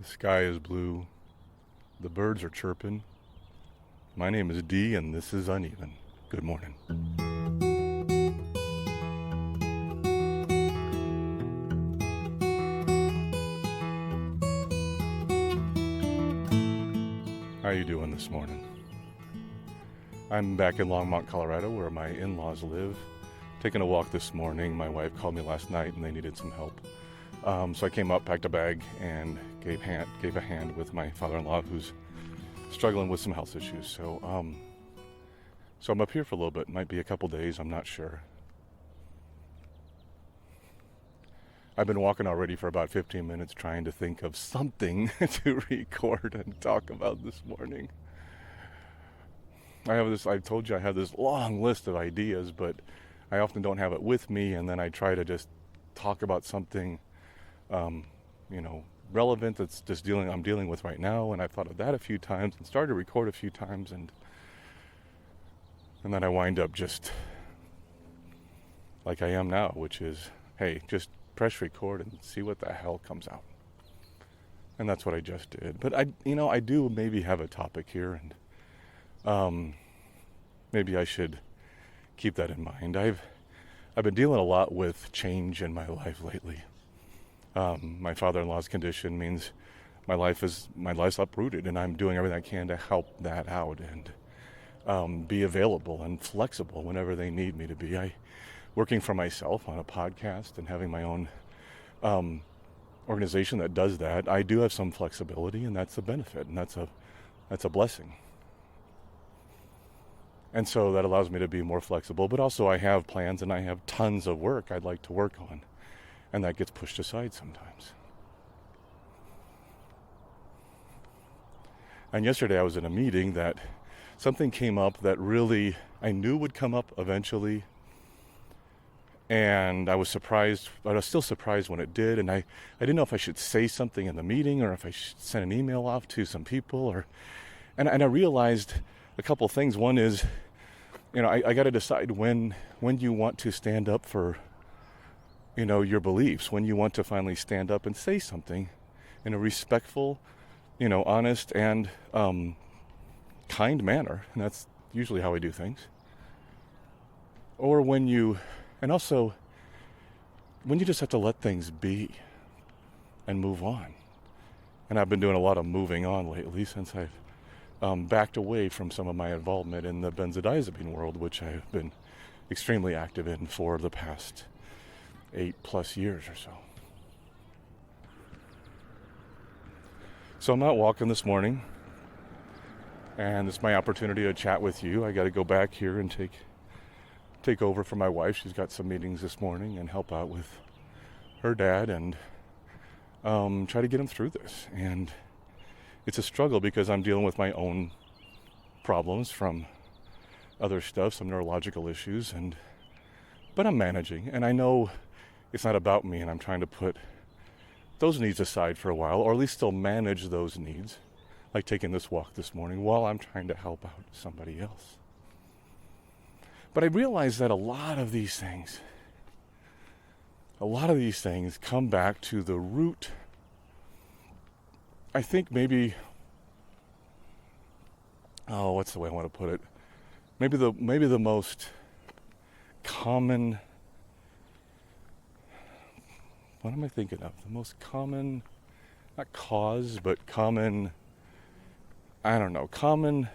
The sky is blue. The birds are chirping. My name is Dee, and this is Uneven. Good morning. How are you doing this morning? I'm back in Longmont, Colorado, where my in-laws live. Taking a walk this morning. My wife called me last night, and they needed some help. So I came up, packed a bag, and gave a hand with my father-in-law, who's struggling with some health issues. So I'm up here for a little bit. Might be a couple days. I'm not sure. I've been walking already for about 15 minutes, trying to think of something to record and talk about this morning. I told you I have this long list of ideas, but I often don't have it with me, and then I try to just talk about something relevant that's I'm dealing with right now, and I've thought of that a few times and started to record a few times, and then I wind up just like I am now, which is, hey, just press record and see what the hell comes out. And that's what I just did. But I do maybe have a topic here, and maybe I should keep that in mind. I've been dealing a lot with change in my life lately. My father-in-law's condition means my life's uprooted, and I'm doing everything I can to help that out and be available and flexible whenever they need me to be. Working for myself on a podcast and having my own organization that does that, I do have some flexibility, and that's a benefit, and that's a blessing. And so that allows me to be more flexible, but also I have plans and I have tons of work I'd like to work on. And that gets pushed aside sometimes. And yesterday I was in a meeting that something came up that really I knew would come up eventually. And I was surprised, but I was still surprised when it did. And I didn't know if I should say something in the meeting or if I should send an email off to some people. And I realized a couple of things. One is, I got to decide when you want to stand up for your beliefs, when you want to finally stand up and say something in a respectful, honest and kind manner. And that's usually how I do things. Or when you just have to let things be and move on. And I've been doing a lot of moving on lately since I've backed away from some of my involvement in the benzodiazepine world, which I've been extremely active in for the past 8+ years or so. So I'm out walking this morning, and it's my opportunity to chat with you. I got to go back here and take over for my wife. She's got some meetings this morning and help out with her dad and try to get him through this. And it's a struggle because I'm dealing with my own problems from other stuff, some neurological issues, but I'm managing, and I know it's not about me, and I'm trying to put those needs aside for a while, or at least still manage those needs, like taking this walk this morning while I'm trying to help out somebody else. But I realize that a lot of these things come back to the root. I think maybe, what's the way I want to put it? Maybe the most common, what am I thinking of? The most common, not cause, but common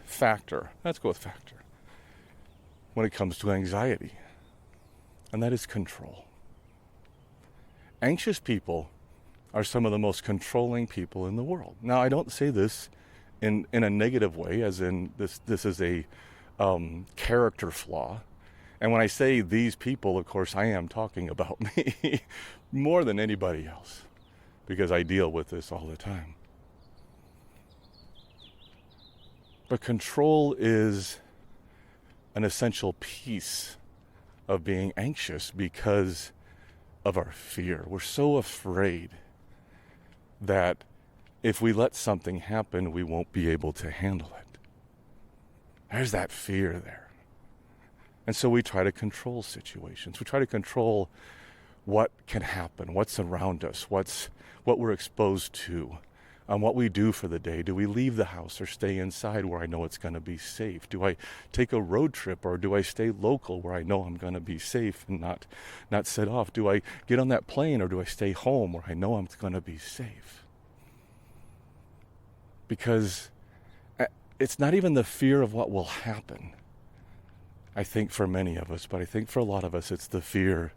factor. Let's go with factor. When it comes to anxiety. And that is control. Anxious people are some of the most controlling people in the world. Now, I don't say this in a negative way, as in this is a character flaw. And when I say these people, of course, I am talking about me more than anybody else, because I deal with this all the time. But control is an essential piece of being anxious because of our fear. We're so afraid that if we let something happen, we won't be able to handle it. There's that fear there. And so we try to control situations. We try to control what can happen, what's around us, what we're exposed to, on what we do for the day. Do we leave the house or stay inside where I know it's going to be safe? Do I take a road trip, or do I stay local where I know I'm going to be safe and not set off? Do I get on that plane, or do I stay home where I know I'm going to be safe? Because it's not even the fear of what will happen, I think, for many of us, but I think for a lot of us it's the fear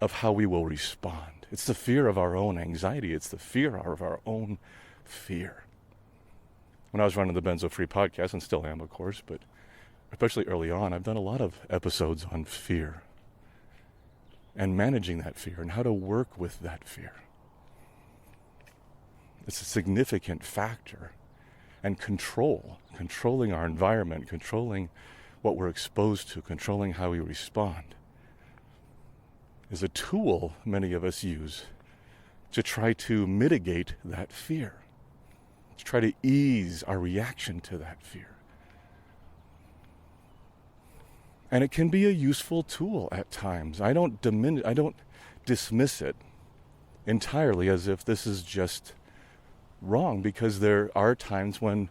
of how we will respond. It's the fear of our own anxiety. It's the fear of our own fear. When I was running the Benzo Free podcast, and still am, of course, but especially early on, I've done a lot of episodes on fear and managing that fear and how to work with that fear. It's a significant factor. And controlling our environment, controlling what we're exposed to, controlling how we respond, is a tool many of us use to try to mitigate that fear, to try to ease our reaction to that fear. And it can be a useful tool at times. I don't dismiss it entirely as if this is just wrong, because there are times when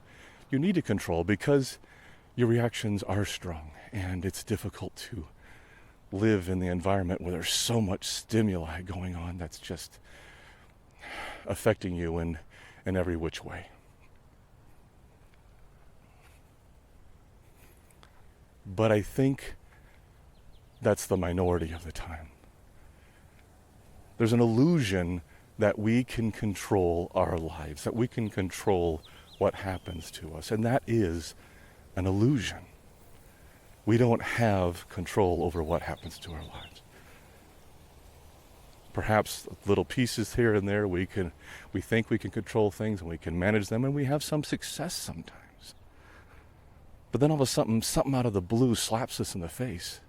you need to control because your reactions are strong and it's difficult to live in the environment where there's so much stimuli going on that's just affecting you in every which way. But I think that's the minority of the time. There's an illusion that we can control our lives, that we can control what happens to us, and that is an illusion. We don't have control over what happens to our lives. Perhaps little pieces here and there, we think we can control things and we can manage them, and we have some success sometimes. But then all of a sudden, something out of the blue slaps us in the face.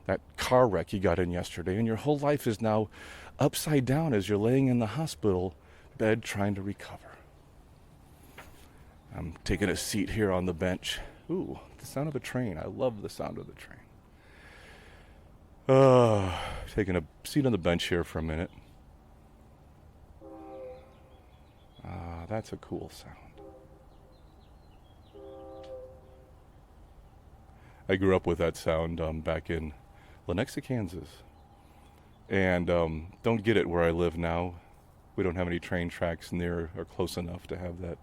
That car wreck you got in yesterday, and your whole life is now upside down as you're laying in the hospital bed trying to recover. I'm taking a seat here on the bench. Ooh, the sound of a train. I love the sound of the train. Taking a seat on the bench here for a minute. That's a cool sound. I grew up with that sound back in Lenexa, Kansas. And don't get it where I live now. We don't have any train tracks near or close enough to have that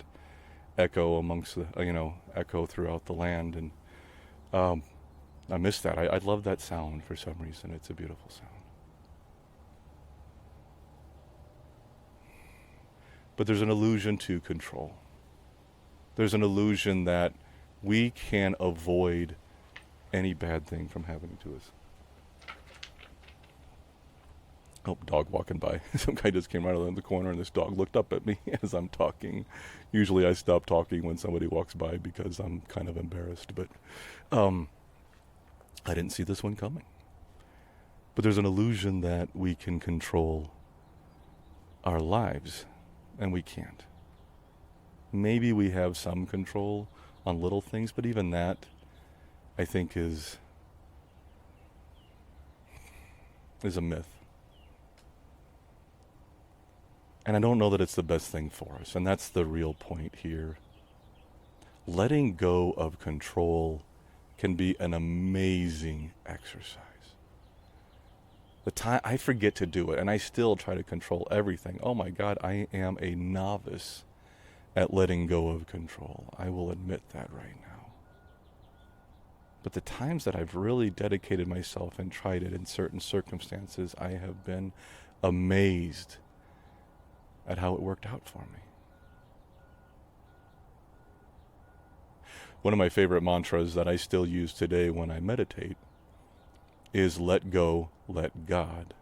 echo amongst the, echo throughout the land. And I miss that. I love that sound for some reason. It's a beautiful sound. But there's an illusion to control. There's an illusion that we can avoid any bad thing from happening to us. Oh, dog walking by. Some guy just came right around the corner and this dog looked up at me as I'm talking. Usually I stop talking when somebody walks by because I'm kind of embarrassed, but I didn't see this one coming. But there's an illusion that we can control our lives, and we can't. Maybe we have some control on little things, but even that, I think, is a myth. And I don't know that it's the best thing for us, and that's the real point here. Letting go of control can be an amazing exercise. The time I forget to do it, and I still try to control everything. Oh my God, I am a novice at letting go of control. I will admit that right now. But the times that I've really dedicated myself and tried it in certain circumstances, I have been amazed at how it worked out for me. One of my favorite mantras that I still use today when I meditate is let go, let God.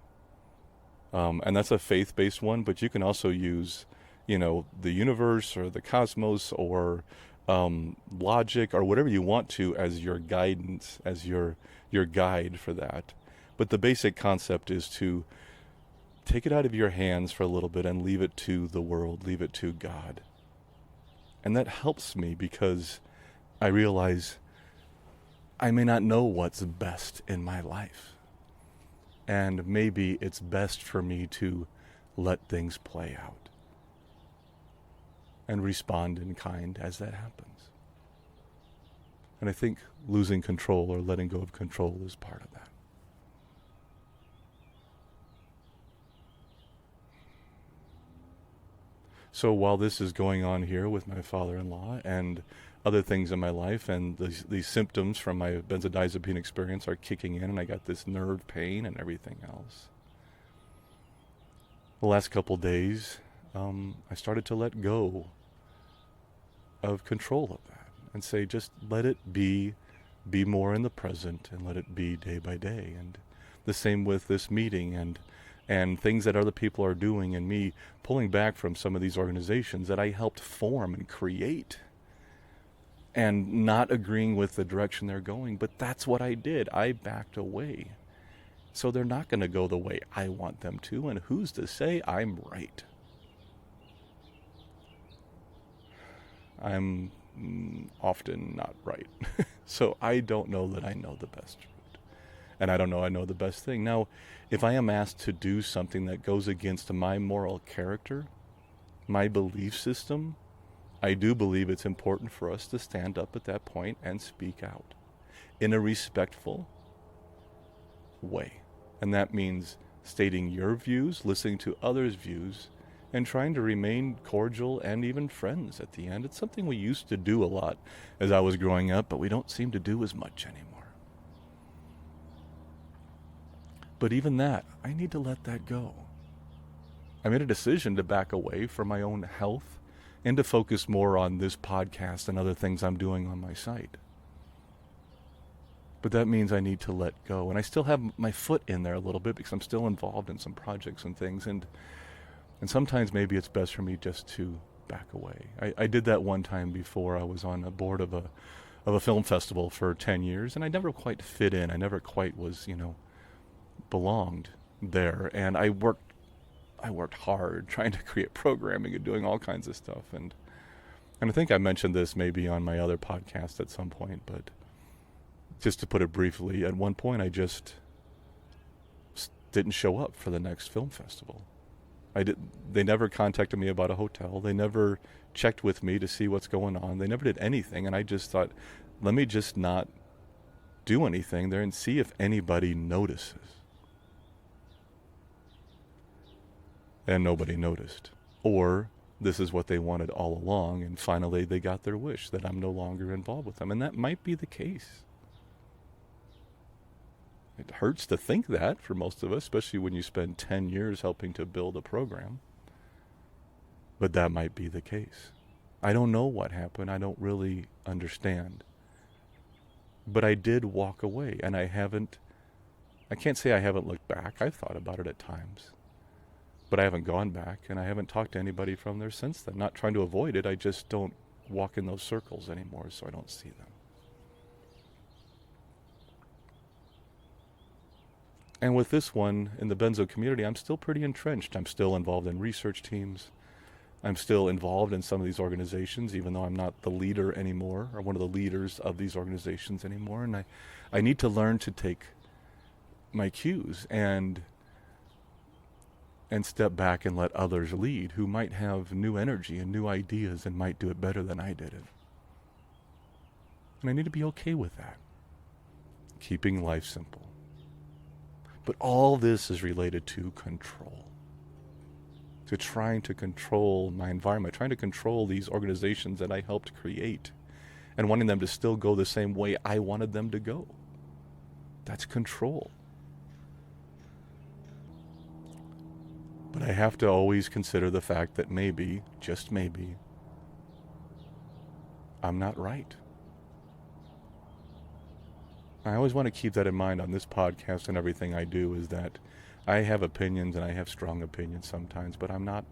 And that's a faith-based one, but you can also use, the universe or the cosmos or logic or whatever you want to as your guidance, as your guide for that. But the basic concept is to take it out of your hands for a little bit and leave it to the world, leave it to God. And that helps me because I realize I may not know what's best in my life. And maybe it's best for me to let things play out. and respond in kind as that happens. And I think losing control or letting go of control is part of that. So while this is going on here with my father-in-law and other things in my life, and these symptoms from my benzodiazepine experience are kicking in, and I got this nerve pain and everything else, the last couple days, I started to let go of control of that and say, just let it be more in the present, and let it be day by day. And the same with this meeting and things that other people are doing, and me pulling back from some of these organizations that I helped form and create, and not agreeing with the direction they're going. But that's what I did. I backed away. So they're not going to go the way I want them to, and who's to say I'm right? I'm often not right. So I don't know that I know the best route. And I don't know I know the best thing. Now, if I am asked to do something that goes against my moral character, my belief system, I do believe it's important for us to stand up at that point and speak out in a respectful way. And that means stating your views, listening to others' views, and trying to remain cordial and even friends at the end. It's something we used to do a lot as I was growing up, but we don't seem to do as much anymore. But even that, I need to let that go. I made a decision to back away for my own health and to focus more on this podcast and other things I'm doing on my site. But that means I need to let go. And I still have my foot in there a little bit because I'm still involved in some projects and things. And sometimes maybe it's best for me just to back away. I did that one time before. I was on a board of a film festival for 10 years, and I never quite fit in. I never quite was, belonged there. And I worked hard trying to create programming and doing all kinds of stuff. And I think I mentioned this maybe on my other podcast at some point, but just to put it briefly, at one point I just didn't show up for the next film festival. They never contacted me about a hotel. They never checked with me to see what's going on. They never did anything. And I just thought, let me just not do anything there and see if anybody notices. And nobody noticed. Or this is what they wanted all along, and finally they got their wish that I'm no longer involved with them. And that might be the case. It hurts to think that for most of us, especially when you spend 10 years helping to build a program. But that might be the case. I don't know what happened. I don't really understand. But I did walk away, and I can't say I haven't looked back. I've thought about it at times. But I haven't gone back, and I haven't talked to anybody from there since then. Not trying to avoid it, I just don't walk in those circles anymore, so I don't see them. And with this one, in the benzo community, I'm still pretty entrenched. I'm still involved in research teams. I'm still involved in some of these organizations, even though I'm not the leader anymore, or one of the leaders of these organizations anymore. And I need to learn to take my cues and step back and let others lead who might have new energy and new ideas and might do it better than I did it. And I need to be okay with that. Keeping life simple. But all this is related to control. To trying to control my environment, trying to control these organizations that I helped create, and wanting them to still go the same way I wanted them to go. That's control. But I have to always consider the fact that maybe, just maybe, I'm not right. I always want to keep that in mind on this podcast and everything I do, is that I have opinions, and I have strong opinions sometimes, but I'm not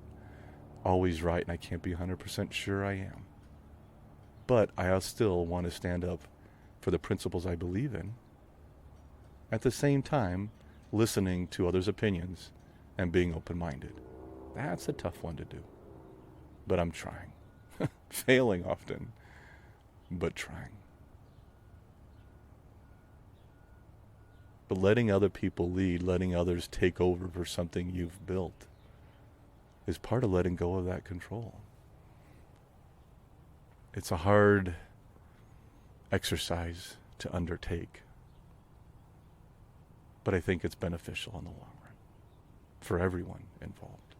always right, and I can't be 100% sure I am. But I still want to stand up for the principles I believe in, at the same time listening to others' opinions and being open-minded. That's a tough one to do, but I'm trying. Failing often, but trying. But letting other people lead, letting others take over for something you've built, is part of letting go of that control. It's a hard exercise to undertake, but I think it's beneficial in the long run for everyone involved.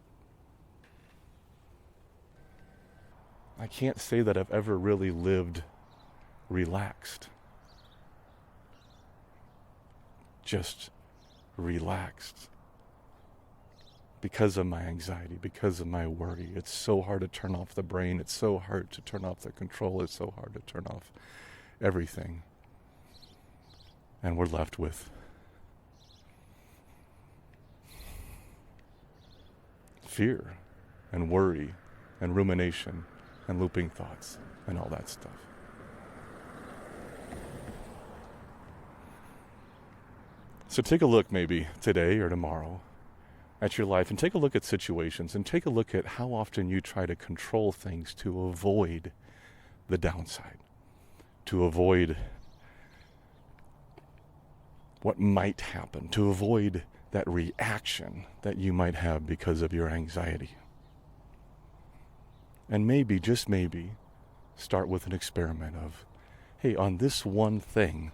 I can't say that I've ever really lived relaxed. Just relaxed. Because of my anxiety, because of my worry. It's so hard to turn off the brain. It's so hard to turn off the control. It's so hard to turn off everything. And we're left with fear and worry and rumination and looping thoughts and all that stuff. So take a look maybe today or tomorrow at your life and take a look at situations and take a look at how often you try to control things to avoid the downside, to avoid what might happen, to avoid that reaction that you might have because of your anxiety. And maybe, just maybe, start with an experiment of, hey, on this one thing,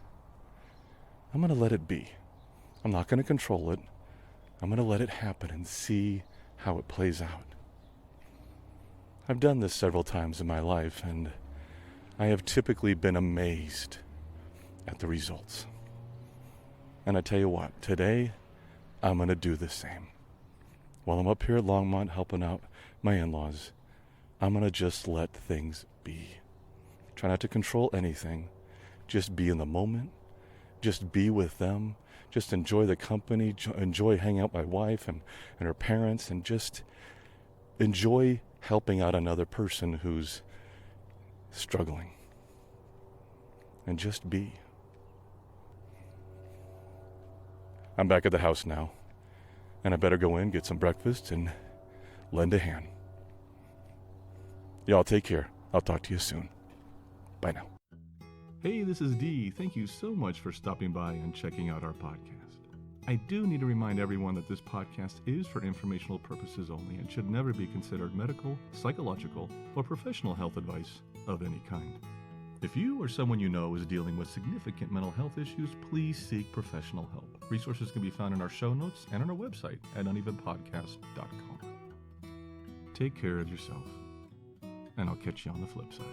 I'm going to let it be. I'm not going to control it. I'm going to let it happen and see how it plays out. I've done this several times in my life, and I have typically been amazed at the results. And I tell you what, today, I'm going to do the same. While I'm up here at Longmont helping out my in-laws, I'm going to just let things be. Try not to control anything. Just be in the moment. Just be with them. Just enjoy the company. Enjoy hanging out with my wife and her parents. And just enjoy helping out another person who's struggling. And just be. I'm back at the house now. And I better go in, get some breakfast, and lend a hand. Y'all take care. I'll talk to you soon. Bye now. Hey, this is Dee. Thank you so much for stopping by and checking out our podcast. I do need to remind everyone that this podcast is for informational purposes only and should never be considered medical, psychological, or professional health advice of any kind. If you or someone you know is dealing with significant mental health issues, please seek professional help. Resources can be found in our show notes and on our website at unevenpodcast.com. Take care of yourself, and I'll catch you on the flip side.